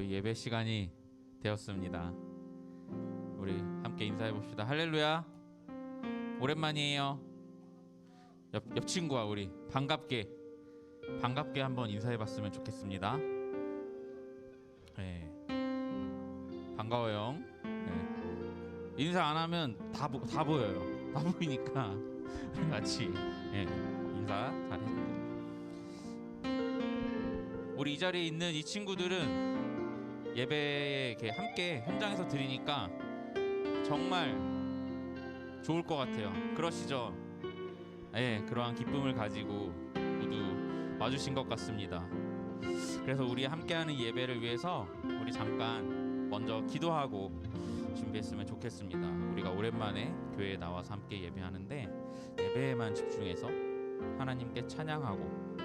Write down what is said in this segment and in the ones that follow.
저희 예배 시간이 되었습니다. 우리 함께 인사해 봅시다. 할렐루야. 오랜만이에요. 옆 친구와 우리 반갑게 한번 인사해 봤으면 좋겠습니다. 네. 반가워요. 네. 인사 안 하면 다 보여요. 다 보이니까 같이 인사 잘해주고. 우리 이 자리에 있는 이 친구들은 예배에 이렇게 함께 현장에서 드리니까 정말 좋을 것 같아요. 그러시죠? 그러한 기쁨을 가지고 모두 와주신 것 같습니다. 그래서 우리 함께하는 예배를 위해서 우리 잠깐 먼저 기도하고 준비했으면 좋겠습니다. 우리가 오랜만에 교회에 나와서 함께 예배하는데 예배에만 집중해서 하나님께 찬양하고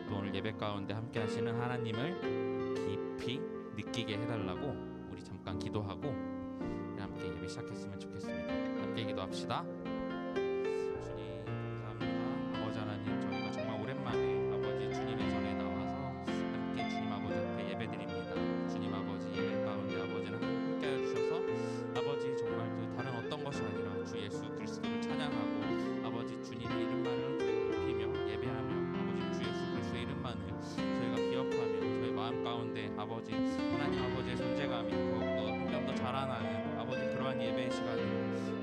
또 오늘 예배 가운데 함께 하시는 하나님을 깊이 느끼게 해달라고 우리 잠깐 기도하고 우리 함께 예배 시작했으면 좋겠습니다. 함께 기도합시다. 주님 감사합니다. 아버지 하나님, 저희가 정말 오랜만에 아버지 주님의 전에 나와서 함께 주님 아버지 앞에 예배드립니다. 주님 아버지 예배 가운데 아버지는 함께하여 주셔서 아버지 정말 그 다른 어떤 것이 아니라 주 예수 그리스도를 찬양하고 아버지 주님의 이름만을 높이며 예배하며 아버지 주 예수 그리스도의 이름만을 저희가 기억하며 저희 마음 가운데 아버지 하나님 아버지의 존재감이 더욱더 한 점 더 자라나는 아버지 그러한 예배의 시간으로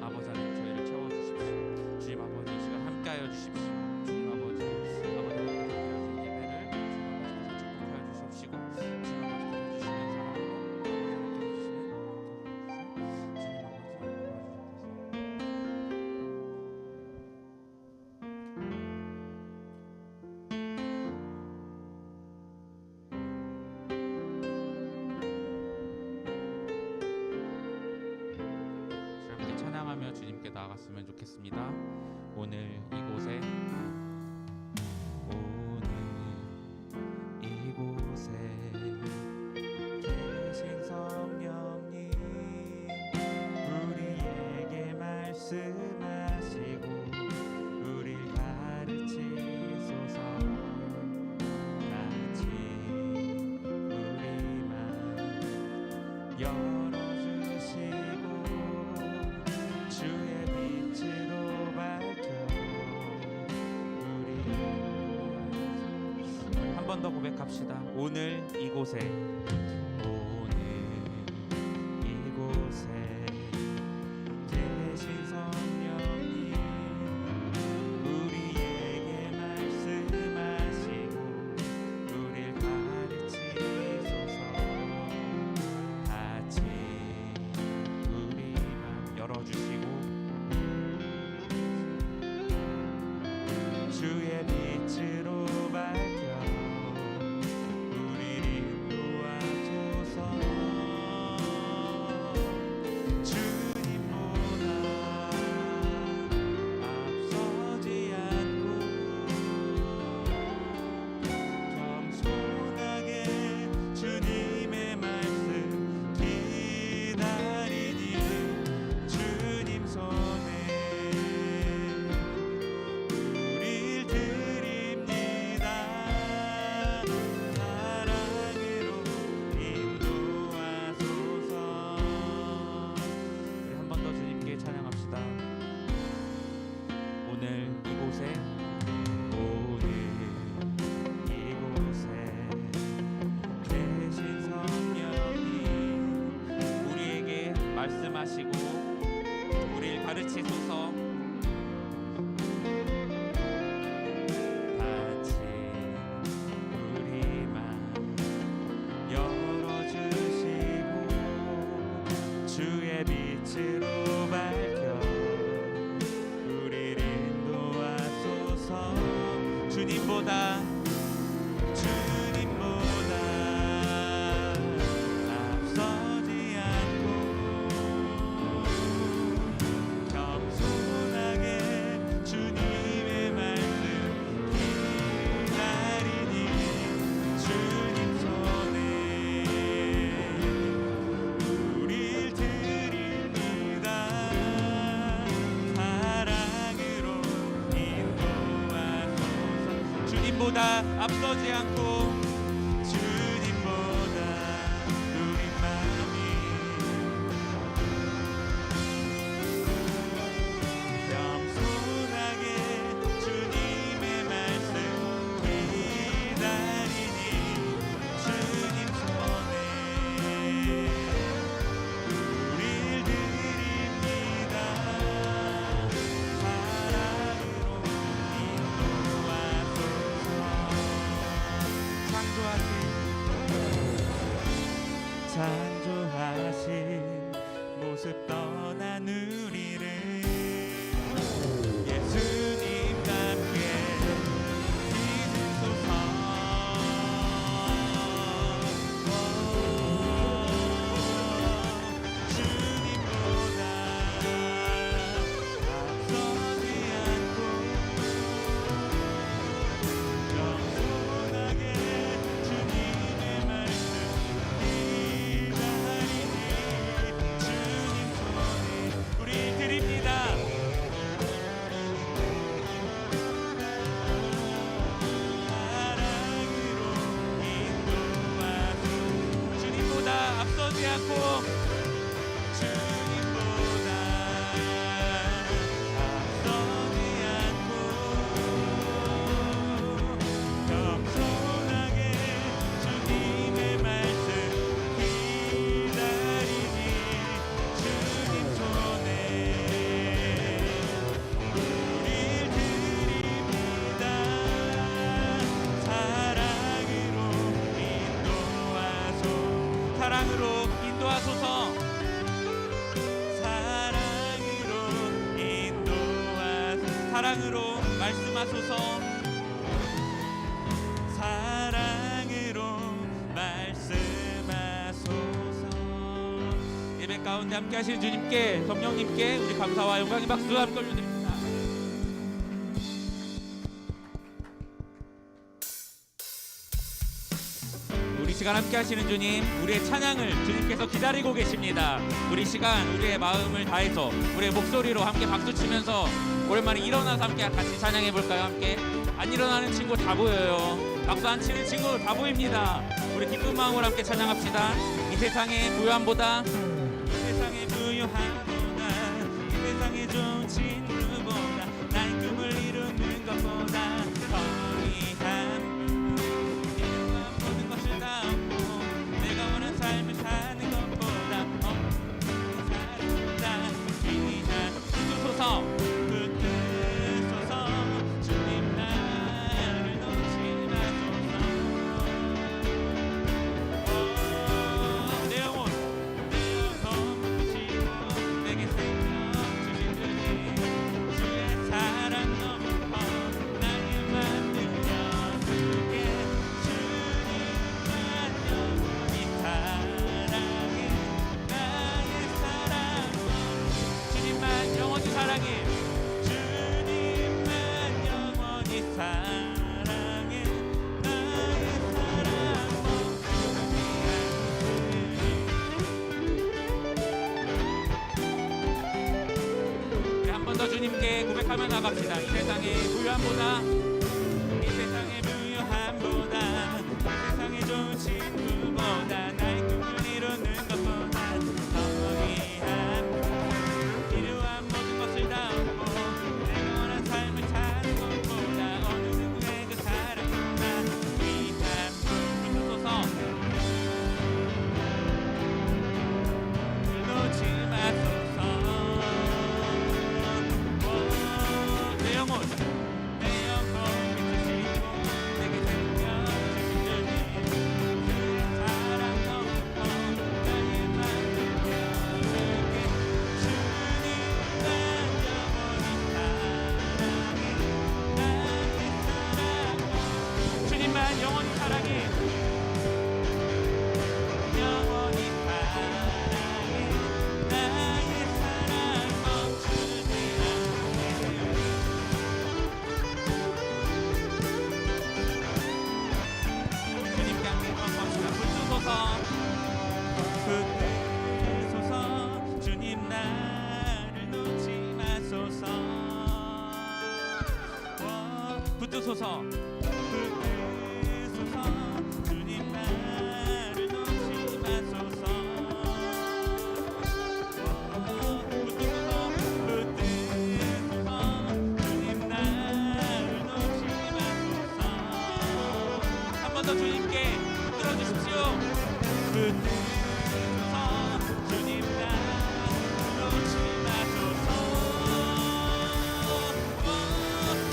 아버지 하나님 저희를 채워주십시오. 주님 아버지 이 시간 함께하여 주십시오. 주님 아버지 함께 드려진 예배를 주님 아버지께서 축복하여 주십시고 주님 아버지께서 주시는 찬양하며 주님께 나아갔으면 좋겠습니다. 오늘 이곳에 계신 성령님 우리에게 말씀하시고 우릴 가르치소서. 같이 우리 맘 열어주시고 주의 빛으로 밝혀 우리 한 번 더 고백합시다. 오늘 이곳에 계신 성령님 우리에게 말씀하시고 우릴 가르치소서. 같이 우리 맘 열어주시고 주의 빛으로 밝혀 우리를 인도하소서. 주님보다 앞서지 않고 겸손하게 주님의 말씀 기다리니 주님 손에 우릴 드립니다. 사랑으로 인도하소서. 우리 한 번 더 주님께 찬양합시다. 오늘 이곳에 계신 성령님 우리에게 말씀하시고 우리를 가르치소서. 같이 우리 맘 열어주시고 주의 빛으로 밝혀 우리를 인도하소서. 주님보다 앞서지 않고 겸손하게 주님의 말씀 기다리니 주님 손에 우릴 드립니다. 사랑으로 인도하소서. 주님보다 앞서지 않고 주님보다 사랑으로 말씀하소서. 사랑으로 말씀하소서. 예배 가운데 함께 하시는 주님께, 성령님께 우리 감사와 영광의 박수 함께 올려드립니다. 우리 시간 함께 하시는 주님, 우리의 찬양을 주님께서 기다리고 계십니다. 우리 시간 우리의 마음을 다해서 우리의 목소리로 함께 박수 치면서 오랜만에 일어나서 함께 같이 찬양해 볼까요? 함께. 안 일어나는 친구 다 보여요. 박수 안 치는 친구 다 보입니다. 우리 기쁜 마음으로 함께 찬양합시다. 이 세상의 부요함보다, 이 세상의 부요함보다, 이 세상의 좋은 친구보다, 나의 꿈을 이루는 것보다 더 귀한 모든 것을 다 얻고 내가 원하는 삶을 사는 것보다 사랑보다 귀한 붙드소서. 붙드소서. 주님 나를 놓지 마소서. 내 영혼 붙드시고 내게 생명 주신 주님, 주의 사랑 너무 커 나를 만들며 주게 주님만 영원히 사랑해. 나의 사랑 주님만 영원히 사랑해. 주님만 영원히 사랑해. 나의 사랑 우리 한 번 더 주님께 고백하며 나갑시다. 이 세상의 부요함보다, 이 세상의 부요함보다, 이 세상의 좋은 친구보다, 나의 꿈을 이루는 것보다 더 귀한 필요한 모든 것을 다 얻고 내가 원하는 삶을 사는 것보다 어느 누구의 그 사랑보다 귀한 붙드소서. 놓지 마소서. 내 영혼 믿으시고 내게 생명 주신 주님, 주의 사랑 너무 커 나의 만들며 주게 주님만 영원히 사랑해. 나의 사랑 주님만 영원히 사랑해. 영원히 사랑해. 나의 사랑 멈추지 않게. 주님께 함께 고맙습니다. 붙드소서. 붙드소서. 주님 나를 놓지 마소서. 붙드소서. 붙드소서. 주님 나를 놓지 마소서. 붙드소서. 붙드소서. 주님 나를 놓지 마소서. 한 번 더 주님께 붙들어 주십시오. 붙드소서. 주님 나를 놓지 마소서.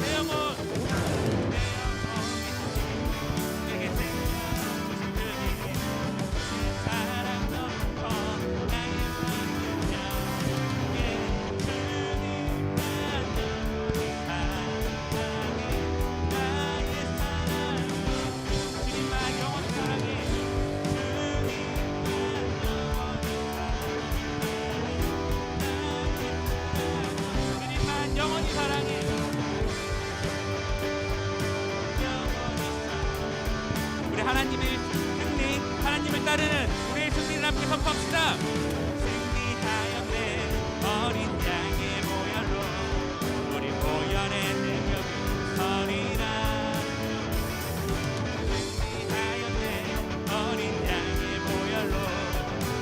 내 영혼 내게 생명 주신 주님, 사랑 너무 커 나의 만들며 주게 주님만 영원히 사랑해. 나의 사랑 주님만 영원히 사랑해. 주님만 영원히 사랑해. 우리 하나님의 승리, 하나님을 따르는 우리의 승리를 함께 선포합시다. 승리하였네 어린 양의 보혈로 우리 보혈의 능력을 서리라. 승리하였네 어린 양의 보혈로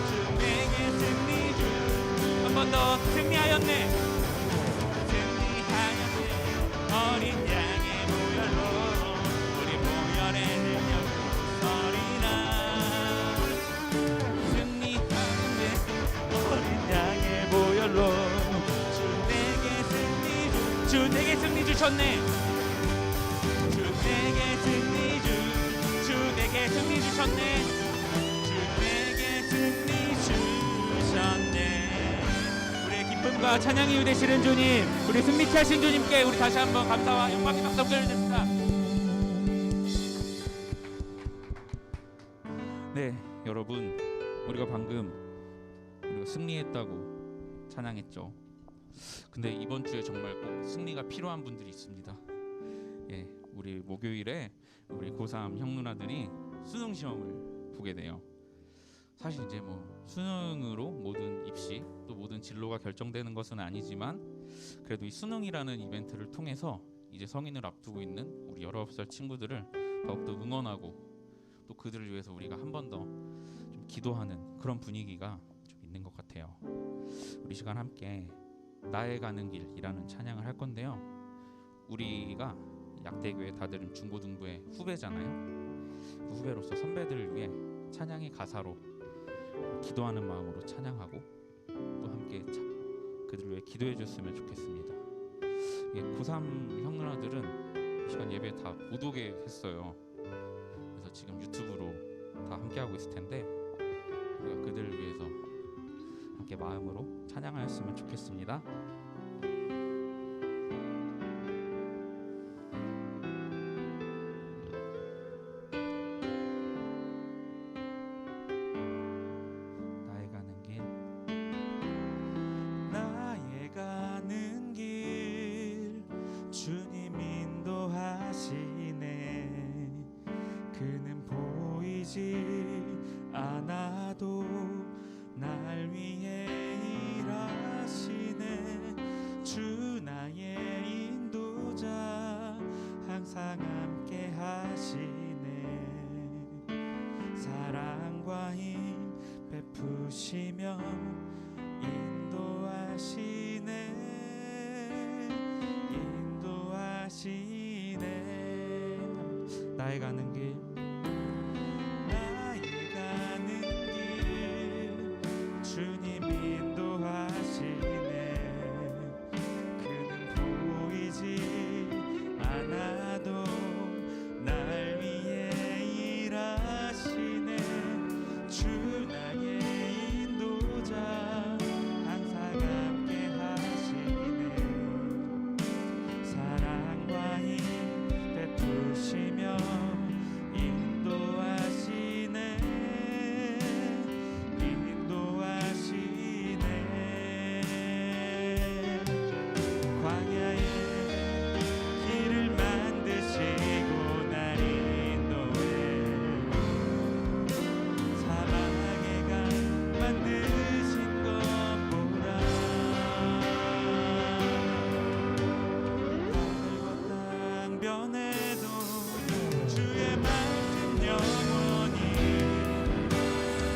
주 내게 승리 주. 한 번 더 승리하였네. 승리하였네 어린 양의 보혈로 우리 보혈의 능력을 서리라. 승리하였네 어린 양의 보혈로 주 내게 승리 주. 주 내게 승리 주셨네. 주 내게 승리 주. 주 내게 승리 주셨네. 주 내게 승리 주셨네. 우리의 기쁨 기쁨과 찬양이 되시는 주님, 우리 승리케 하신 주님께 우리 다시 한번 감사와 영광의 박수 올려드립니다. 네, 여러분, 우리가 방금 승리했다고 찬양했죠. 근데 이번 주에 정말 꼭 승리가 필요한 분들이 있습니다. 예, 우리 목요일에 우리 고3 형 누나들이 수능 시험을 보게 돼요. 사실 이제 수능으로 모든 입시 또 모든 진로가 결정되는 것은 아니지만, 그래도 이 수능이라는 이벤트를 통해서 이제 성인을 앞두고 있는 우리 19살 친구들을 더욱더 응원하고, 또 그들을 위해서 우리가 한 번 더 좀 기도하는 그런 분위기가 좀 있는 것 같아요. 우리 시간 함께 나의 가는 길이라는 찬양을 할 건데요. 우리가 약대교회 다들은 중고등부의 후배잖아요. 그 후배로서 선배들을 위해 찬양의 가사로 기도하는 마음으로 찬양하고, 또 함께 그들을 위해 기도해 줬으면 좋겠습니다. 고3 형 누나들은 이 시간 예배 다 못 오게 했어요. 그래서 지금 유튜브로 다 함께 하고 있을 텐데, 우리가 그들을 위해서 함께 마음으로 찬양하였으면 좋겠습니다. 주님 인도하시네. 그는 보이지 않아도 날 위해 일하시네. 주 나의 인도자 항상 함께 하시네. 사랑과 힘 베푸시며 인도하시네. 나의 가는 길, 나의 가는 길, 주님 인도하시네. 그는 보이지 않아도 날 위해 일하시네. 주 나의 인도자 항상 함께 하시네. 사랑과 힘 베푸시며 인도하시네. 광야에 길을 만드시고 날 인도해. 사막의 강 만드신 것 보라. 하늘과 땅 변해도 주의 말씀 영원히.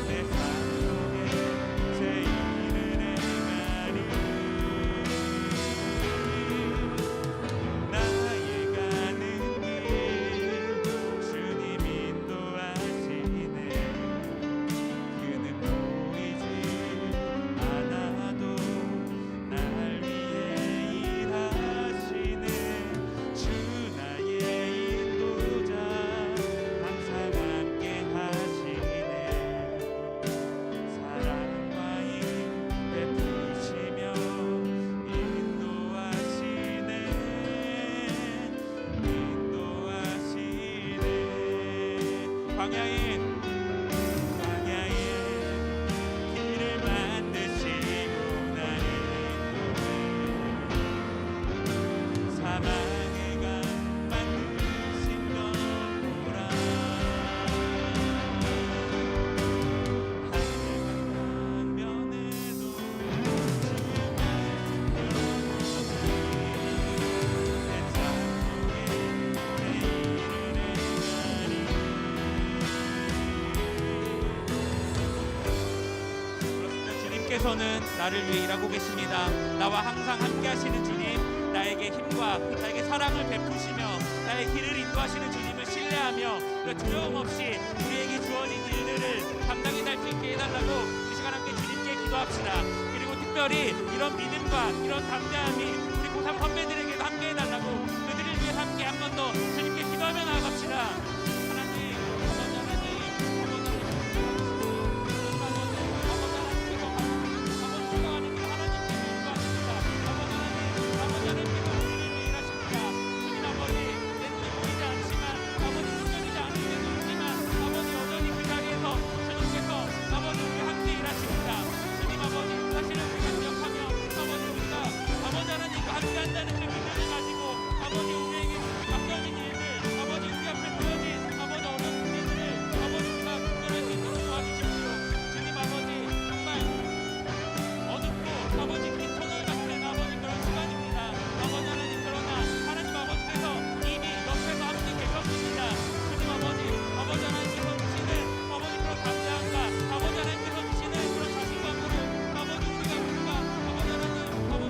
내 삶 속에 제 일을 행하리. 나의 가는 길, 주님 인도하시네. 그는 보이지 않아도 날 위해 일하시네. 주 나의 인도자 항상 함께 하시네. 사랑과 힘 베푸시며 인도하시네. 광야에 길을 만드시고 날 인도해. 사막의 강 만드신 것 보라. 하늘과 땅 변해도 주의 말씀 영원히. 내 삶 속에 내 일을 행하리. 그렇습니다. 주님께서는 나를 위해 일하고 계십니다. 나와 항상 함께 하시는 주님, 나에게 힘과 나에게 사랑을 베푸시며 나의 길을 인도하시는 주님을 신뢰하며 두려움 없이 우리에게 주어진 일들을 감당해 갈 수 있게 해달라고 이 시간 함께 주님께 기도합시다. 그리고 특별히 이런 믿음과 이런 담대함이 우리 고3 선배들에게도 함께 해달라고, 그들을 위해 함께 한 번 더 주님께 기도하며 나아갑시다. 하나님, 한번 한다는 그 믿음을 가지고 아버지 우리에게 앞서진 일들, 아버지 우리 앞에 놓여진 아버지 어려운 문제들을 아버지 우리가 분별할 수 있도록 도와주십시오. 주님 아버지 정말 어둡고 아버지 긴 터널 같은 아버지 그런 시간입니다. 아버지 하나님 그러나 하나님 아버지께서 이미 옆에서 함께 계셨습니다. 주님 아버지 하나님께서 주시는 아버지 그런 감사함과 아버지 하나님께서 주시는 그런 자신감으로 아버지 우리가 아버지 하나님 아버지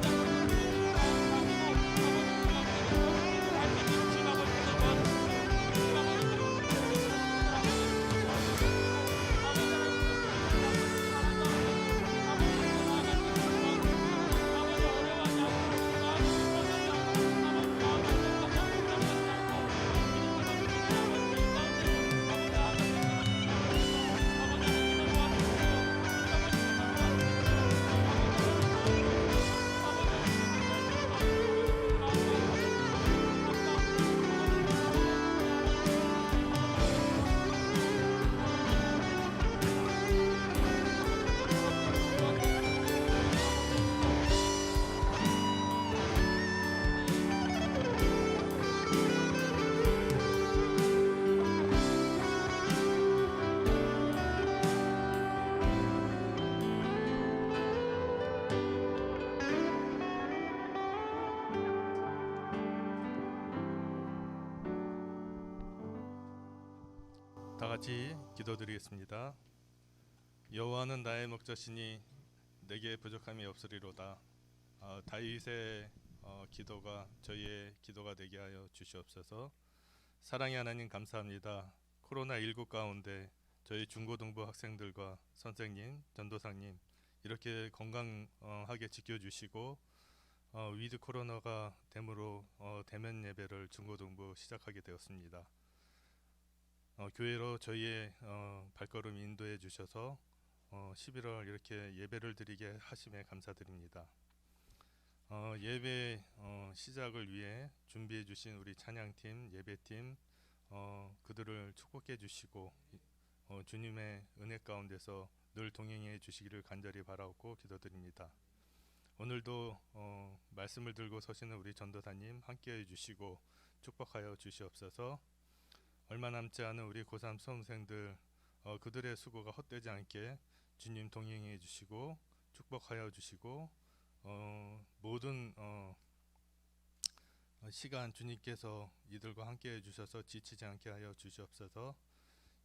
다 같이 기도드리겠습니다. 여호와는 나의 목자시니 내게 부족함이 없으리로다. 다윗의 기도가 저희의 기도가 되게 하여 주시옵소서. 사랑의 하나님 감사합니다. 코로나19 가운데 저희 중고등부 학생들과 선생님, 전도사님 이렇게 건강하게 지켜주시고 위드 코로나가 됨으로 대면 예배를 중고등부 시작하게 되었습니다. 교회로 저희의 발걸음 인도해 주셔서 11월 이렇게 예배를 드리게 하심에 감사드립니다. 예배 시작을 위해 준비해 주신 우리 찬양팀, 예배팀 그들을 축복해 주시고 주님의 은혜 가운데서 늘 동행해 주시기를 간절히 바라옵고 기도드립니다. 오늘도 말씀을 들고 서시는 우리 전도사님 함께해 주시고 축복하여 주시옵소서. 얼마 남지 않은 우리 고3 수험생들 그들의 수고가 헛되지 않게 주님 동행해 주시고 축복하여 주시고 모든 시간 주님께서 이들과 함께 해주셔서 지치지 않게 하여 주시옵소서.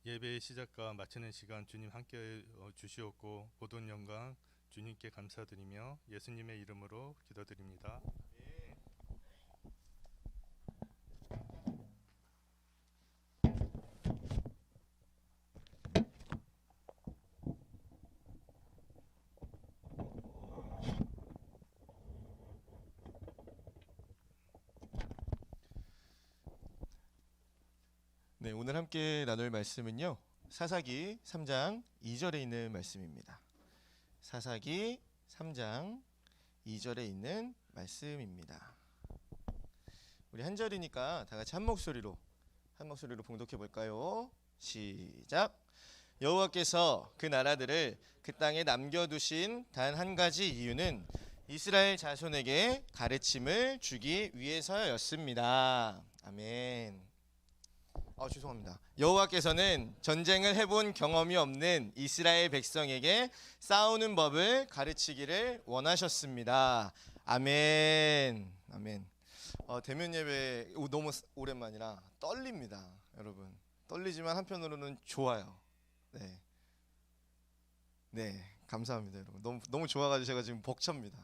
예배의 시작과 마치는 시간 주님 함께 주시옵고 모든 영광 주님께 감사드리며 예수님의 이름으로 기도드립니다. 네, 오늘 함께 나눌 말씀은요. 사사기 3장 2절에 있는 말씀입니다. 사사기 3장 2절에 있는 말씀입니다. 우리 한 절이니까 다 같이 한 목소리로 봉독해 볼까요? 시작. 여호와께서 그 나라들을 그 땅에 남겨두신 단 한 가지 이유는 이스라엘 자손에게 가르침을 주기 위해서였습니다. 아멘. 죄송합니다. 여호와께서는 전쟁을 해본 경험이 없는 이스라엘 백성에게 싸우는 법을 가르치기를 원하셨습니다. 아멘. 아멘. 대면 예배 너무 오랜만이라 떨립니다, 여러분. 떨리지만 한편으로는 좋아요. 네, 감사합니다, 여러분. 너무 좋아가지고 제가 지금 벅찹니다.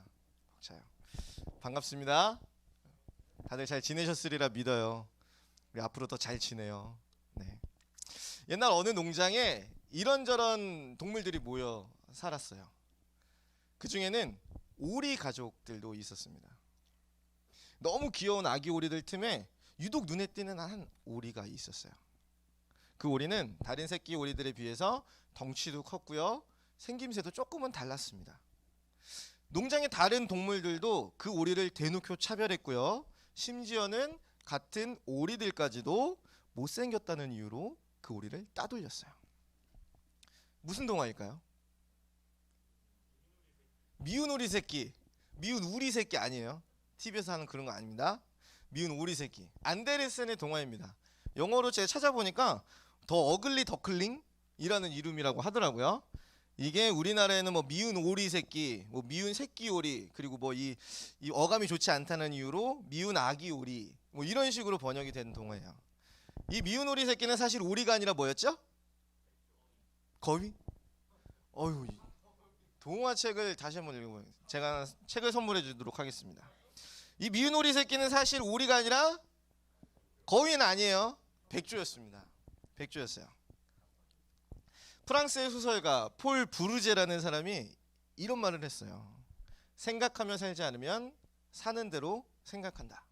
벅차요. 반갑습니다. 다들 잘 지내셨으리라 믿어요. 우리 앞으로 더 잘 지내요. 네. 옛날 어느 농장에 이런저런 동물들이 모여 살았어요. 그 중에는 오리 가족들도 있었습니다. 너무 귀여운 아기 오리들 틈에 유독 눈에 띄는 한 오리가 있었어요. 그 오리는 다른 새끼 오리들에 비해서 덩치도 컸고요, 생김새도 조금은 달랐습니다. 농장의 다른 동물들도 그 오리를 대놓고 차별했고요, 심지어는 같은 오리들까지도 못생겼다는 이유로 그 오리를 따돌렸어요. 무슨 동화일까요? 미운 오리 새끼. 미운 우리 새끼 아니에요. TV에서 하는 그런 거 아닙니다. 미운 오리 새끼. 안데르센의 동화입니다. 영어로 제가 찾아보니까 더 어글리 더클링이라는 이름이라고 하더라고요. 이게 우리나라에는 뭐 미운 오리 새끼, 뭐 미운 새끼 오리, 그리고 뭐 이 어감이 좋지 않다는 이유로 미운 아기 오리, 뭐 이런 식으로 번역이 된 동화예요. 이 미운 오리 새끼는 사실 오리가 아니라 뭐였죠? 거위? 어휴, 동화책을 다시 한번 읽어봐요. 제가 책을 선물해 주도록 하겠습니다. 이 미운 오리 새끼는 사실 오리가 아니라 거위는 아니에요. 백조였습니다. 백조였어요. 프랑스의 소설가 폴 부르제라는 사람이 이런 말을 했어요. 생각하며 살지 않으면 사는 대로 생각한다.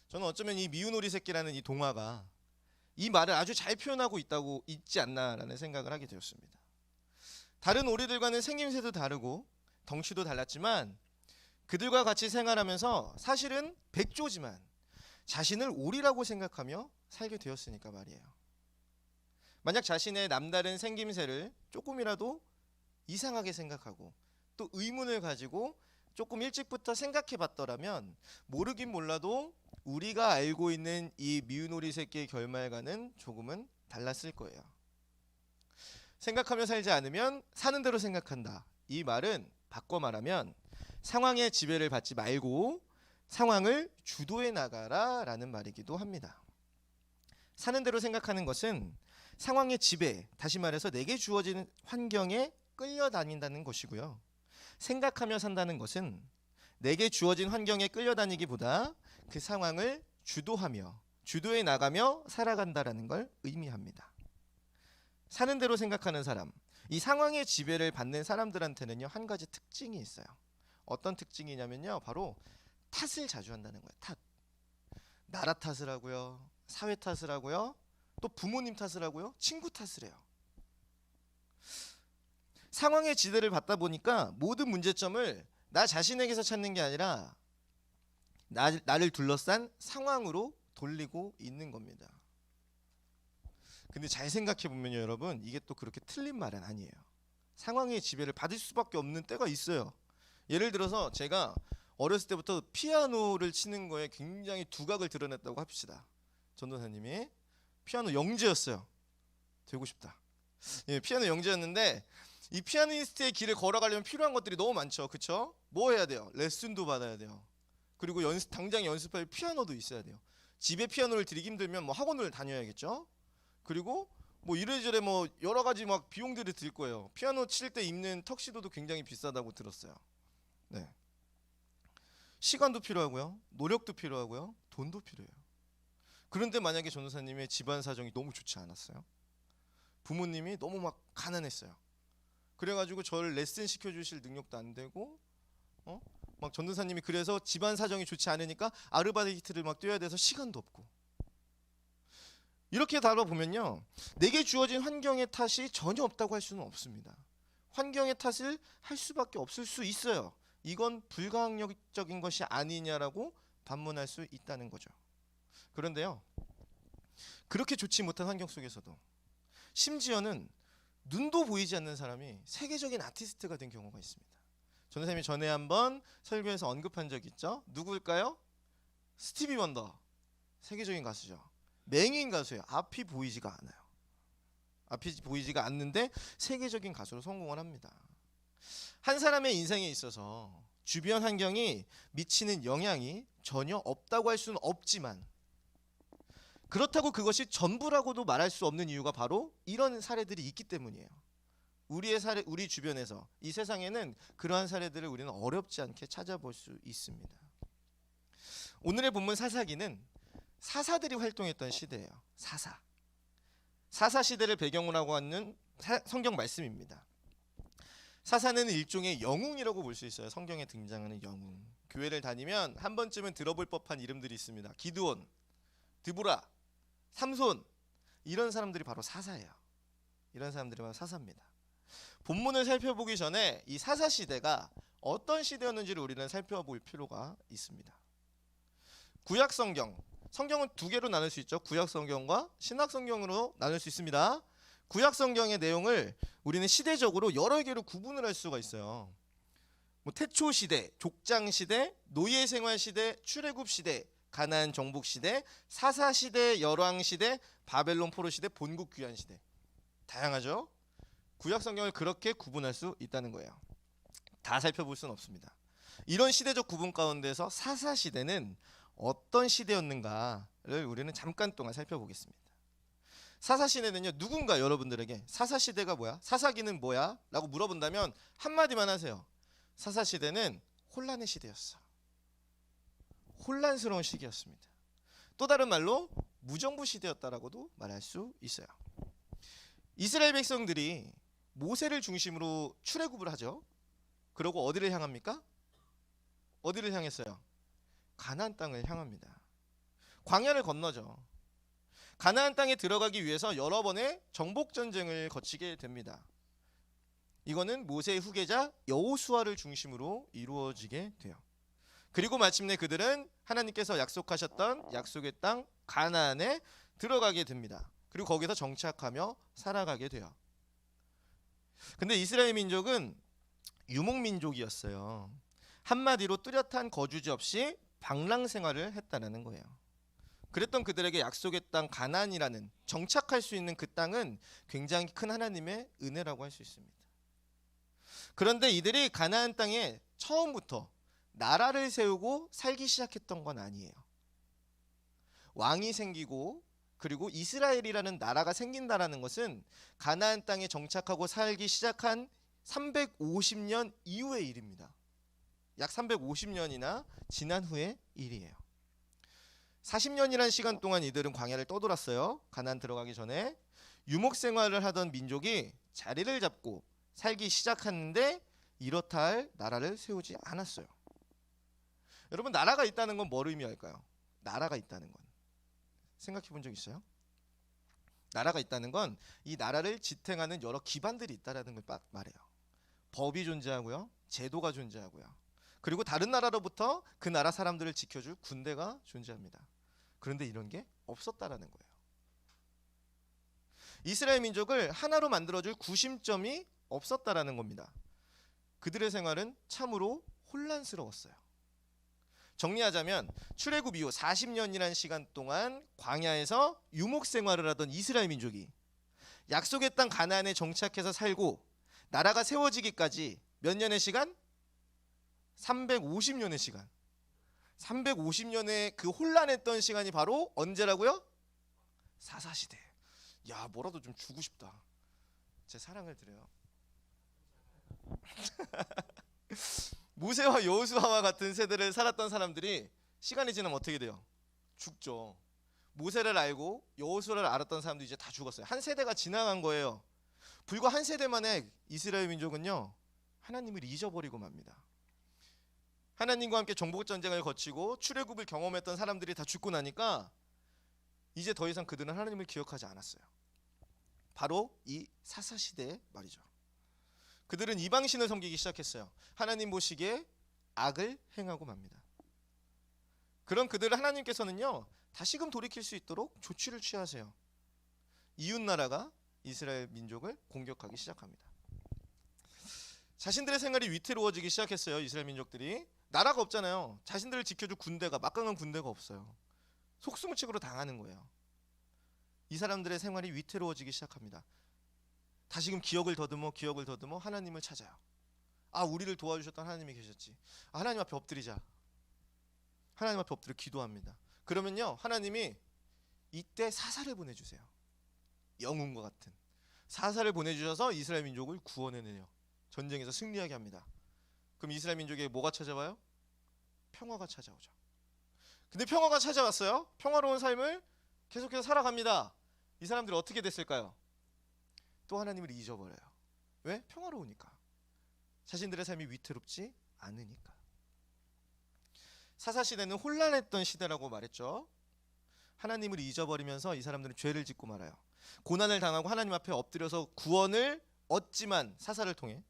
저는 어쩌면 이 미운 오리 새끼라는 이 동화가 이 말을 아주 잘 표현하고 있지 않나라는 생각을 하게 되었습니다. 다른 오리들과는 생김새도 다르고 덩치도 달랐지만 그들과 같이 생활하면서 사실은 백조지만 자신을 오리라고 생각하며 살게 되었으니까 말이에요. 만약 자신의 남다른 생김새를 조금이라도 이상하게 생각하고 또 의문을 가지고 조금 일찍부터 생각해 봤더라면 모르긴 몰라도 우리가 알고 있는 이 미운 오리 새끼의 결말과는 조금은 달랐을 거예요. 생각하며 살지 않으면 사는 대로 생각한다. 이 말은 바꿔 말하면 상황의 지배를 받지 말고 상황을 주도해 나가라 라는 말이기도 합니다. 사는 대로 생각하는 것은 상황의 지배, 다시 말해서 내게 주어진 환경에 끌려다닌다는 것이고요. 생각하며 산다는 것은 내게 주어진 환경에 끌려다니기보다 그 상황을 주도하며 주도해 나가며 살아간다라는 걸 의미합니다. 사는 대로 생각하는 사람, 이 상황의 지배를 받는 사람들한테는요 한 가지 특징이 있어요. 어떤 특징이냐면요 바로 탓을 자주 한다는 거예요. 탓. 나라 탓을 하고요, 사회 탓을 하고요, 또 부모님 탓을 하고요, 친구 탓을 해요. 상황의 지배를 받다 보니까 모든 문제점을 나 자신에게서 찾는 게 아니라 나를 둘러싼 상황으로 돌리고 있는 겁니다. 근데 잘 생각해 보면요 여러분, 이게 또 그렇게 틀린 말은 아니에요. 상황의 지배를 받을 수밖에 없는 때가 있어요. 예를 들어서 제가 어렸을 때부터 피아노를 치는 거에 굉장히 두각을 드러냈다고 합시다. 전도사님이 피아노 영재였어요. 되고 싶다. 예, 피아노 영재였는데 이 피아니스트의 길을 걸어가려면 필요한 것들이 너무 많죠. 그쵸? 뭐 해야 돼요? 레슨도 받아야 돼요. 그리고 당장 연습할 피아노도 있어야 돼요. 집에 피아노를 들이기 힘들면 뭐 학원을 다녀야겠죠. 그리고 뭐 이래저래 뭐 여러 가지 막 비용들이 들 거예요. 피아노 칠 때 입는 턱시도도 굉장히 비싸다고 들었어요. 네. 시간도 필요하고요, 노력도 필요하고요, 돈도 필요해요. 그런데 만약에 전도사님의 집안 사정이 너무 좋지 않았어요. 부모님이 너무 막 가난했어요. 그래가지고 저를 레슨 시켜주실 능력도 안 되고, 막 전도사님이 그래서 집안 사정이 좋지 않으니까 아르바이트를 막 뛰어야 돼서 시간도 없고. 이렇게 다뤄보면요, 내게 주어진 환경의 탓이 전혀 없다고 할 수는 없습니다. 환경의 탓을 할 수밖에 없을 수 있어요. 이건 불가항력적인 것이 아니냐라고 반문할 수 있다는 거죠. 그런데요, 그렇게 좋지 못한 환경 속에서도 심지어는 눈도 보이지 않는 사람이 세계적인 아티스트가 된 경우가 있습니다. 전도사님이 전에 한번 설교에서 언급한 적 있죠. 누구일까요? 스티비 원더. 세계적인 가수죠. 맹인 가수예요. 앞이 보이지가 않아요. 앞이 보이지가 않는데 세계적인 가수로 성공을 합니다. 한 사람의 인생에 있어서 주변 환경이 미치는 영향이 전혀 없다고 할 수는 없지만, 그렇다고 그것이 전부라고도 말할 수 없는 이유가 바로 이런 사례들이 있기 때문이에요. 우리 주변에서, 이 세상에는 그러한 사례들을 우리는 어렵지 않게 찾아볼 수 있습니다. 오늘의 본문 사사기는 사사들이 활동했던 시대예요. 사사 시대를 배경으로 하고 있는 성경 말씀입니다. 사사는 일종의 영웅이라고 볼 수 있어요. 성경에 등장하는 영웅. 교회를 다니면 한 번쯤은 들어볼 법한 이름들이 있습니다. 기드온, 드보라, 삼손, 이런 사람들이 바로 사사예요. 이런 사람들이 바로 사사입니다. 본문을 살펴보기 전에 이 사사 시대가 어떤 시대였는지를 우리는 살펴볼 필요가 있습니다. 구약 성경, 성경은 두 개로 나눌 수 있죠. 구약 성경과 신약 성경으로 나눌 수 있습니다. 구약 성경의 내용을 우리는 시대적으로 여러 개로 구분을 할 수가 있어요. 뭐 태초 시대, 족장 시대, 노예 생활 시대, 출애굽 시대, 가나안 정복 시대, 사사 시대, 열왕 시대, 바벨론 포로 시대, 본국 귀환 시대. 다양하죠? 구약 성경을 그렇게 구분할 수 있다는 거예요. 다 살펴볼 수는 없습니다. 이런 시대적 구분 가운데서 사사 시대는 어떤 시대였는가를 우리는 잠깐 동안 살펴보겠습니다. 사사 시대는요, 누군가 여러분들에게 사사 시대가 뭐야? 사사기는 뭐야? 라고 물어본다면 한마디만 하세요. 사사 시대는 혼란의 시대였어. 혼란스러운 시기였습니다. 또 다른 말로 무정부 시대였다라고도 말할 수 있어요. 이스라엘 백성들이 모세를 중심으로 출애굽을 하죠. 그리고 어디를 향합니까? 어디를 향했어요? 가나안 땅을 향합니다. 광야를 건너죠. 가나안 땅에 들어가기 위해서 여러 번의 정복 전쟁을 거치게 됩니다. 이거는 모세의 후계자 여호수아를 중심으로 이루어지게 돼요. 그리고 마침내 그들은 하나님께서 약속하셨던 약속의 땅 가나안에 들어가게 됩니다. 그리고 거기서 정착하며 살아가게 돼요. 근데 이스라엘 민족은 유목민족이었어요. 한마디로 뚜렷한 거주지 없이 방랑 생활을 했다는 거예요. 그랬던 그들에게 약속의 땅 가나안이라는 정착할 수 있는 그 땅은 굉장히 큰 하나님의 은혜라고 할 수 있습니다. 그런데 이들이 가나안 땅에 처음부터 나라를 세우고 살기 시작했던 건 아니에요. 왕이 생기고 그리고 이스라엘이라는 나라가 생긴다라는 것은 가나안 땅에 정착하고 살기 시작한 350년 이후의 일입니다. 약 350년이나 지난 후의 일이에요. 40년이라는 시간 동안 이들은 광야를 떠돌았어요. 가나안 들어가기 전에 유목 생활을 하던 민족이 자리를 잡고 살기 시작하는데 이렇다 할 나라를 세우지 않았어요. 여러분, 나라가 있다는 건 뭘 의미할까요? 나라가 있다는 건 생각해 본 적 있어요? 나라가 있다는 건 이 나라를 지탱하는 여러 기반들이 있다는 걸 말해요. 법이 존재하고요, 제도가 존재하고요, 그리고 다른 나라로부터 그 나라 사람들을 지켜줄 군대가 존재합니다. 그런데 이런 게 없었다라는 거예요. 이스라엘 민족을 하나로 만들어줄 구심점이 없었다라는 겁니다. 그들의 생활은 참으로 혼란스러웠어요. 정리하자면 출애굽 이후 40년이라는 시간 동안 광야에서 유목 생활을 하던 이스라엘 민족이 약속의 땅 가나안에 정착해서 살고 나라가 세워지기까지 몇 년의 시간? 350년의 시간. 350년의 그 혼란했던 시간이 바로 언제라고요? 사사시대. 야, 뭐라도 좀 주고 싶다. 제 사랑을 드려요. 모세와 여호수아와 같은 세대를 살았던 사람들이 시간이 지나면 어떻게 돼요? 죽죠. 모세를 알고 여호수아를 알았던 사람들이 이제 다 죽었어요. 한 세대가 지나간 거예요. 불과 한 세대 만에 이스라엘 민족은요, 하나님을 잊어버리고 맙니다. 하나님과 함께 정복 전쟁을 거치고 출애굽을 경험했던 사람들이 다 죽고 나니까 이제 더 이상 그들은 하나님을 기억하지 않았어요. 바로 이 사사 시대 말이죠. 그들은 이방신을 섬기기 시작했어요. 하나님 보시기에 악을 행하고 맙니다. 그럼 그들을 하나님께서는요, 다시금 돌이킬 수 있도록 조치를 취하세요. 이웃 나라가 이스라엘 민족을 공격하기 시작합니다. 자신들의 생활이 위태로워지기 시작했어요. 이스라엘 민족들이. 나라가 없잖아요. 자신들을 지켜줄 군대가, 막강한 군대가 없어요. 속수무책으로 당하는 거예요. 이 사람들의 생활이 위태로워지기 시작합니다. 다시금 기억을 더듬어 하나님을 찾아요. 아, 우리를 도와주셨던 하나님이 계셨지. 아, 하나님 앞에 엎드리자. 하나님 앞에 엎드려 기도합니다. 그러면요, 하나님이 이때 사사를 보내주세요. 영웅과 같은 사사를 보내주셔서 이스라엘 민족을 구원해내요. 전쟁에서 승리하게 합니다. 그럼 이스라엘 민족에게 뭐가 찾아와요? 평화가 찾아오죠. 근데 평화가 찾아왔어요. 평화로운 삶을 계속해서 살아갑니다. 이 사람들이 어떻게 됐을까요? 또 하나님을 잊어버려요. 왜? 평화로우니까. 자신들의 삶이 위태롭지 않으니까. 사사시대는 혼란했던 시대라고 말했죠. 하나님을 잊어버리면서 이 사람들은 죄를 짓고 말아요. 고난을 당하고 하나님 앞에 엎드려서 구원을 얻지만 사사를 통해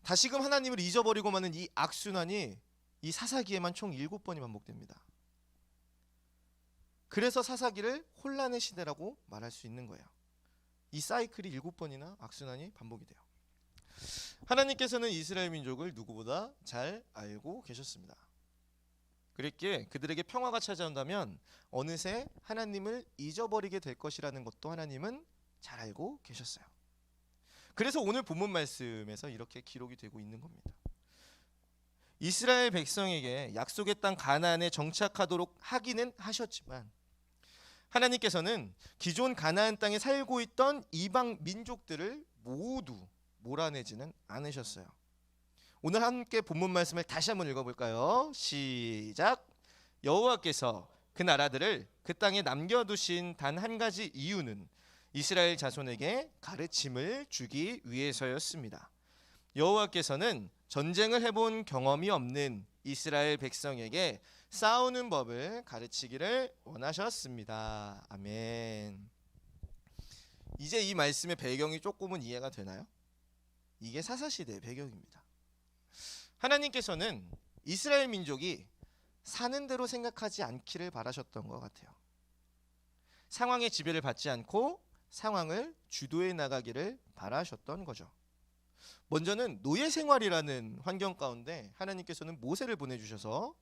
다시금 하나님을 잊어버리고 마는 이 악순환이 이 사사기에만 총 7번이 반복됩니다. 그래서 사사기를 혼란의 시대라고 말할 수 있는 거예요. 이 사이클이 7번이나 악순환이 반복이 돼요. 하나님께서는 이스라엘 민족을 누구보다 잘 알고 계셨습니다. 그랬기에 그들에게 평화가 찾아온다면 어느새 하나님을 잊어버리게 될 것이라는 것도 하나님은 잘 알고 계셨어요. 그래서 오늘 본문 말씀에서 이렇게 기록이 되고 있는 겁니다. 이스라엘 백성에게 약속의 땅 가나안에 정착하도록 하기는 하셨지만 하나님께서는 기존 가나안 땅에 살고 있던 이방 민족들을 모두 몰아내지는 않으셨어요. 오늘 함께 본문 말씀을 다시 한번 읽어볼까요? 시작. 여호와께서 그 나라들을 그 땅에 남겨두신 단 한 가지 이유는 이스라엘 자손에게 가르침을 주기 위해서였습니다. 여호와께서는 전쟁을 해본 경험이 없는 이스라엘 백성에게 싸우는 법을 가르치기를 원하셨습니다. 아멘. 이제 이 말씀의 배경이 조금은 이해가 되나요? 이게 사사시대의 배경입니다. 하나님께서는 이스라엘 민족이 사는 대로 생각하지 않기를 바라셨던 것 같아요. 상황의 지배를 받지 않고 상황을 주도해 나가기를 바라셨던 거죠. 먼저는 노예 생활이라는 환경 가운데 하나님께서는 모세를 보내주셔서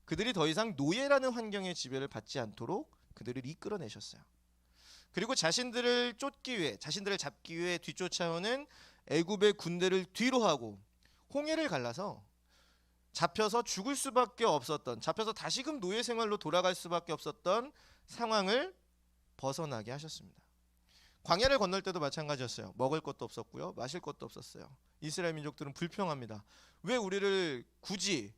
그들이 더 이상 노예라는 환경의 지배를 받지 않도록 그들을 이끌어내셨어요. 그리고 자신들을 쫓기 위해, 자신들을 잡기 위해 뒤쫓아오는 애굽의 군대를 뒤로 하고 홍해를 갈라서 잡혀서 죽을 수밖에 없었던, 잡혀서 다시금 노예 생활로 돌아갈 수밖에 없었던 상황을 벗어나게 하셨습니다. 광야를 건널 때도 마찬가지였어요. 먹을 것도 없었고요, 마실 것도 없었어요. 이스라엘 민족들은 불평합니다. 왜 우리를 굳이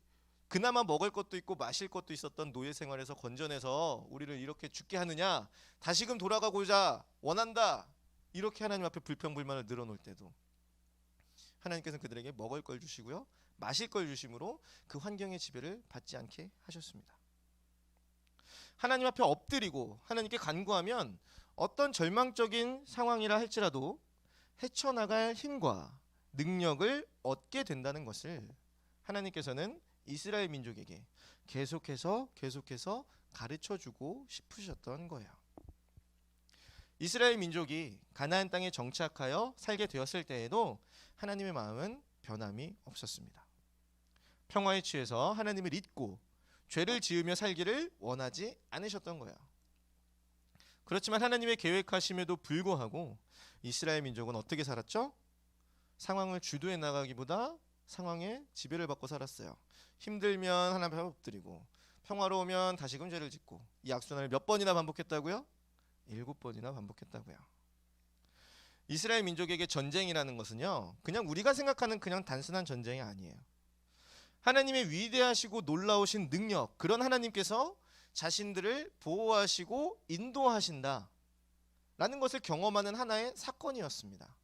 그나마 먹을 것도 있고 마실 것도 있었던 노예 생활에서 건져내서 우리를 이렇게 죽게 하느냐, 다시금 돌아가고자 원한다, 이렇게 하나님 앞에 불평불만을 늘어놓을 때도 하나님께서는 그들에게 먹을 걸 주시고요, 마실 걸 주심으로 그 환경의 지배를 받지 않게 하셨습니다. 하나님 앞에 엎드리고 하나님께 간구하면 어떤 절망적인 상황이라 할지라도 헤쳐나갈 힘과 능력을 얻게 된다는 것을 하나님께서는 이스라엘 민족에게 계속해서 가르쳐주고 싶으셨던 거예요. 이스라엘 민족이 가나안 땅에 정착하여 살게 되었을 때에도 하나님의 마음은 변함이 없었습니다. 평화에 취해서 하나님을 잊고 죄를 지으며 살기를 원하지 않으셨던 거예요. 그렇지만 하나님의 계획하심에도 불구하고 이스라엘 민족은 어떻게 살았죠? 상황을 주도해 나가기보다 상황에 지배를 받고 살았어요. 힘들면 하나님 앞에 엎드리고 평화로우면 다시금 죄를 짓고, 이 악순환을 몇 번이나 반복했다고요? 7번이나 반복했다고요. 이스라엘 민족에게 전쟁이라는 것은요, 그냥 우리가 생각하는 그냥 단순한 전쟁이 아니에요. 하나님의 위대하시고 놀라우신 능력, 그런 하나님께서 자신들을 보호하시고 인도하신다 라는 것을 경험하는 하나의 사건이었습니다.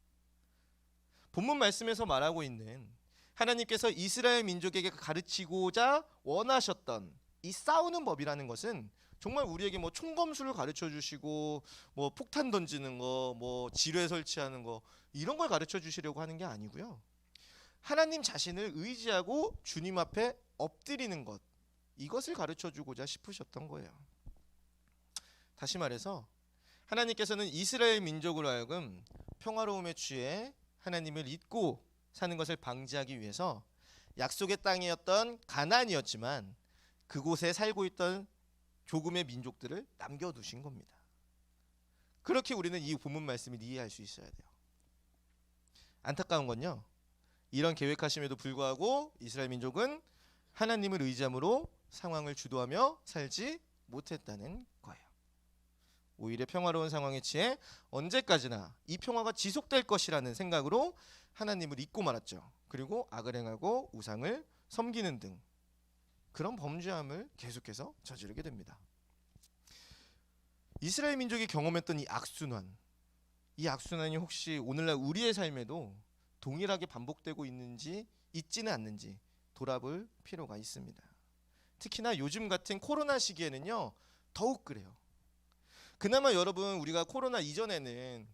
본문 말씀에서 말하고 있는 하나님께서 이스라엘 민족에게 가르치고자 원하셨던 이 싸우는 법이라는 것은 정말 우리에게 뭐 총검술을 가르쳐 주시고 뭐 폭탄 던지는 거, 뭐 지뢰 설치하는 거, 이런 걸 가르쳐 주시려고 하는 게 아니고요, 하나님 자신을 의지하고 주님 앞에 엎드리는 것, 이것을 가르쳐 주고자 싶으셨던 거예요. 다시 말해서 하나님께서는 이스라엘 민족으로 하여금 평화로움에 취해 하나님을 잊고 사는 것을 방지하기 위해서 약속의 땅이었던 가나안이었지만 그곳에 살고 있던 조금의 민족들을 남겨두신 겁니다. 그렇게 우리는 이 본문 말씀을 이해할 수 있어야 돼요. 안타까운 건요, 이런 계획하심에도 불구하고 이스라엘 민족은 하나님을 의지함으로 상황을 주도하며 살지 못했다는 거예요. 오히려 평화로운 상황에 취해 언제까지나 이 평화가 지속될 것이라는 생각으로 하나님을 잊고 말았죠. 그리고 악을 행하고 우상을 섬기는 등 그런 범죄함을 계속해서 저지르게 됩니다. 이스라엘 민족이 경험했던 이 악순환이 혹시 오늘날 우리의 삶에도 동일하게 반복되고 있는지, 있지는 않는지 돌아볼 필요가 있습니다. 특히나 요즘 같은 코로나 시기에는요, 더욱 그래요. 그나마 여러분, 우리가 코로나 이전에는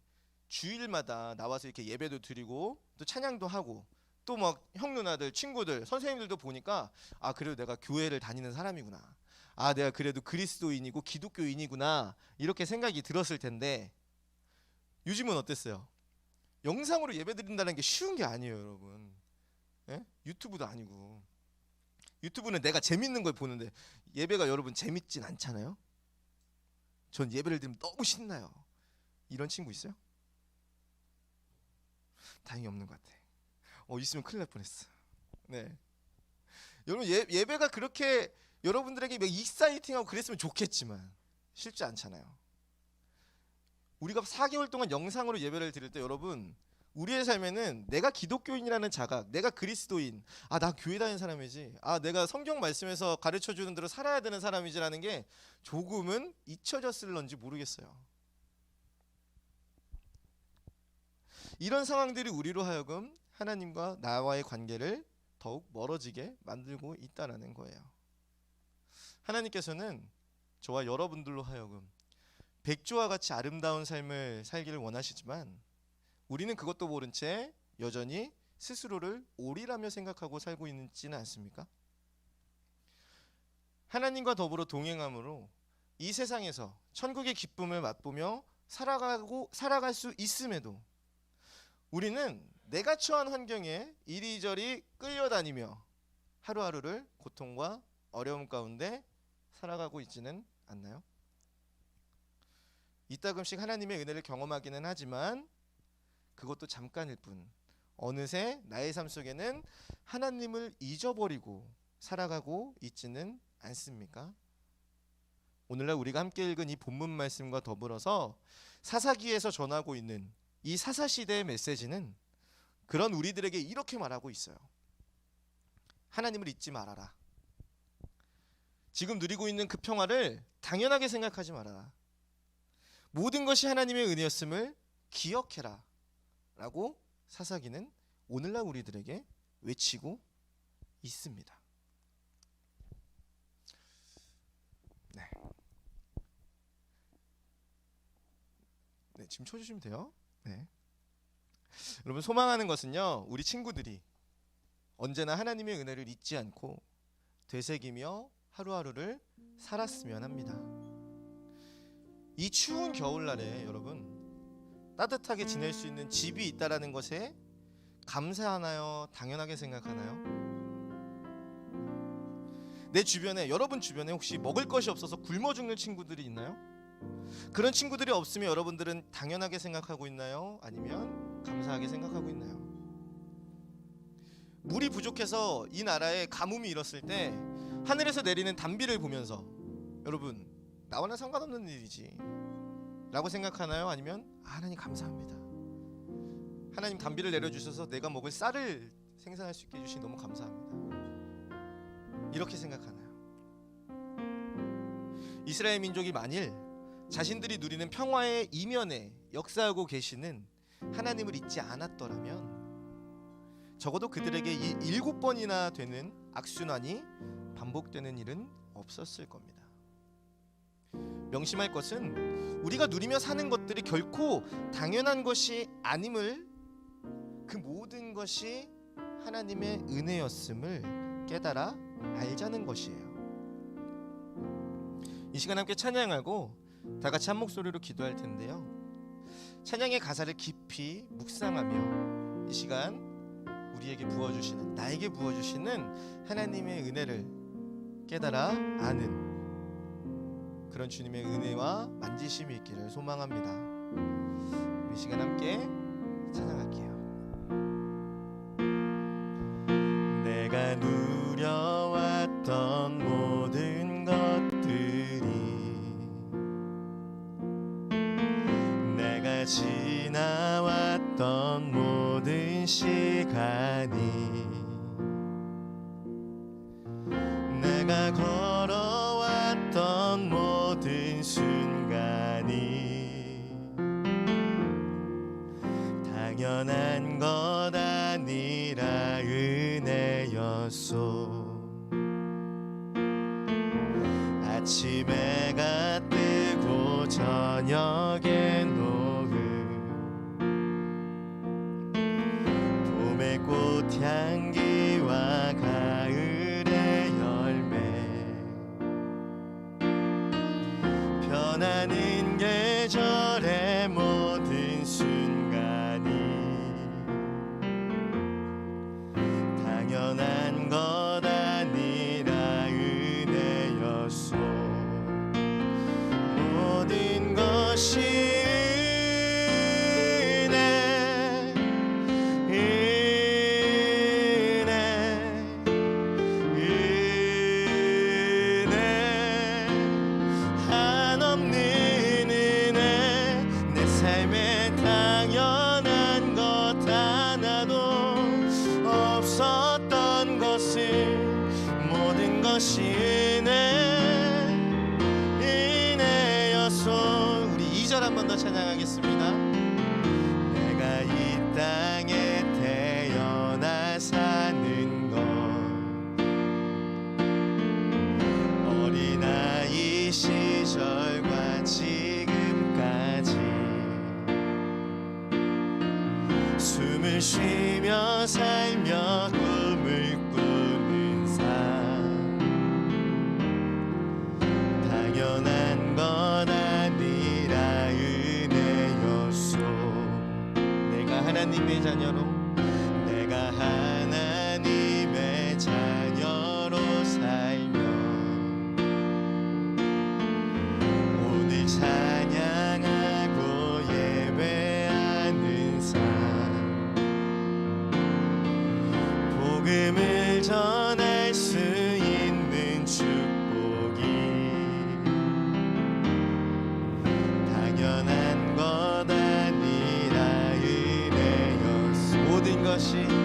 주일마다 나와서 이렇게 예배도 드리고 또 찬양도 하고 또 막 형 누나들, 친구들, 선생님들도 보니까 아, 그래도 내가 교회를 다니는 사람이구나, 아, 내가 그래도 그리스도인이고 기독교인이구나, 이렇게 생각이 들었을 텐데 요즘은 어땠어요? 영상으로 예배 드린다는 게 쉬운 게 아니에요, 여러분. 예? 유튜브도 아니고. 유튜브는 내가 재밌는 걸 보는데 예배가 여러분 재밌진 않잖아요. 전 예배를 들으면 너무 신나요. 이런 친구 있어요? 다행히 없는 것 같아. 있으면 큰일 날 뻔했어. 네. 여러분 예배가 그렇게 여러분들에게 막 익사이팅하고 그랬으면 좋겠지만 쉽지 않잖아요. 우리가 4개월 동안 영상으로 예배를 드릴 때 여러분 우리의 삶에는 내가 기독교인이라는 자각, 내가 그리스도인, 나 교회 다니는 사람이지, 내가 성경 말씀에서 가르쳐주는 대로 살아야 되는 사람이지라는 게 조금은 잊혀졌을런지 모르겠어요. 이런 상황들이 우리로 하여금 하나님과 나와의 관계를 더욱 멀어지게 만들고 있다는 거예요. 하나님께서는 저와 여러분들로 하여금 백조와 같이 아름다운 삶을 살기를 원하시지만 우리는 그것도 모른 채 여전히 스스로를 오리라며 생각하고 살고 있지는 않습니까? 하나님과 더불어 동행함으로 이 세상에서 천국의 기쁨을 맛보며 살아갈 수 있음에도 우리는 내가 처한 환경에 이리저리 끌려다니며 하루하루를 고통과 어려움 가운데 살아가고 있지는 않나요? 이따금씩 하나님의 은혜를 경험하기는 하지만 그것도 잠깐일 뿐 어느새 나의 삶 속에는 하나님을 잊어버리고 살아가고 있지는 않습니까? 오늘날 우리가 함께 읽은 이 본문 말씀과 더불어서 사사기에서 전하고 있는 이 사사시대의 메시지는 그런 우리들에게 이렇게 말하고 있어요. 하나님을 잊지 말아라. 지금 누리고 있는 그 평화를 당연하게 생각하지 말아라. 모든 것이 하나님의 은혜였음을 기억해라 라고 사사기는 오늘날 우리들에게 외치고 있습니다. 네, 지금 쳐주시면 돼요. 네. 여러분 소망하는 것은요 우리 친구들이 언제나 하나님의 은혜를 잊지 않고 되새기며 하루하루를 살았으면 합니다. 이 추운 겨울날에 여러분 따뜻하게 지낼 수 있는 집이 있다라는 것에 감사하나요? 당연하게 생각하나요? 내 주변에 여러분 주변에 혹시 먹을 것이 없어서 굶어 죽는 친구들이 있나요? 그런 친구들이 없으면 여러분들은 당연하게 생각하고 있나요? 아니면 감사하게 생각하고 있나요? 물이 부족해서 이 나라에 가뭄이 일었을 때 하늘에서 내리는 단비를 보면서 여러분 나와는 상관없는 일이지 라고 생각하나요? 아니면 하나님 감사합니다. 하나님 단비를 내려주셔서 내가 먹을 쌀을 생산할 수 있게 해주시니 너무 감사합니다. 이렇게 생각하나요? 이스라엘 민족이 만일 자신들이 누리는 평화의 이면에 역사하고 계시는 하나님을 잊지 않았더라면 적어도 그들에게 이 7번이나 되는 악순환이 반복되는 일은 없었을 겁니다. 명심할 것은 우리가 누리며 사는 것들이 결코 당연한 것이 아님을, 그 모든 것이 하나님의 은혜였음을 깨달아 알자는 것이에요. 이 시간 함께 찬양하고 다 같이 한 목소리로 기도할 텐데요. 찬양의 가사를 깊이 묵상하며 이 시간 우리에게 부어주시는, 나에게 부어주시는 하나님의 은혜를 깨달아 아는 그런 주님의 은혜와 만지심이 있기를 소망합니다. 이 시간 함께 찬양할게요. 내가 누려왔던 모든 것들이, 내가 지나왔던 모든 시간이, 내가 걸어왔던 모든 순간이 당연한 것 아니라 은혜였소. 아침에가 뜨고 저녁에 노을, 봄의 꽃향기와 가을의 열매, 변하는 계절의 모든 순간이 당연한 것 아니라 것이 은혜 한없는 은혜 내 삶에 당연한 것 하나도 없었던 것을 모든 것이 은혜였소. 우리 2절 한 번 더 찬양하겠습니다. 내가 이 땅에 태어나 사는 것 어린아이 시절과 지금까지 숨을 쉬며 살며 꿈을 꾸는 삶 당연한 건 아니라 은혜였소. 내가 하나님의 자녀로 내가 하나님의 자녀로 살며 오늘 찬양하고 예배하는 삶 복음을 전할 수 있는 축복이 당연한 것 아니라 은혜였소. 모든 것이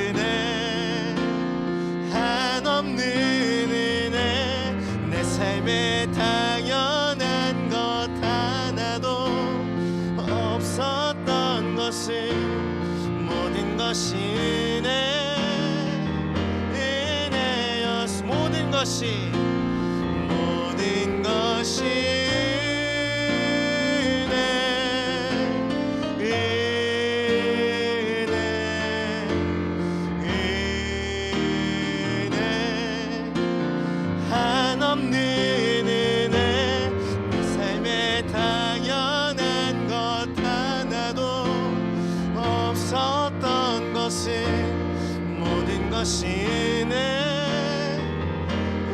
은혜 한없는 은혜 내 삶에 당연한 것 하나도 없었던 것을 모든 것이 은혜였어. 모든 것이 한없는 은혜 내 삶에 당연한 것 하나도 없었던 것을 모든 것이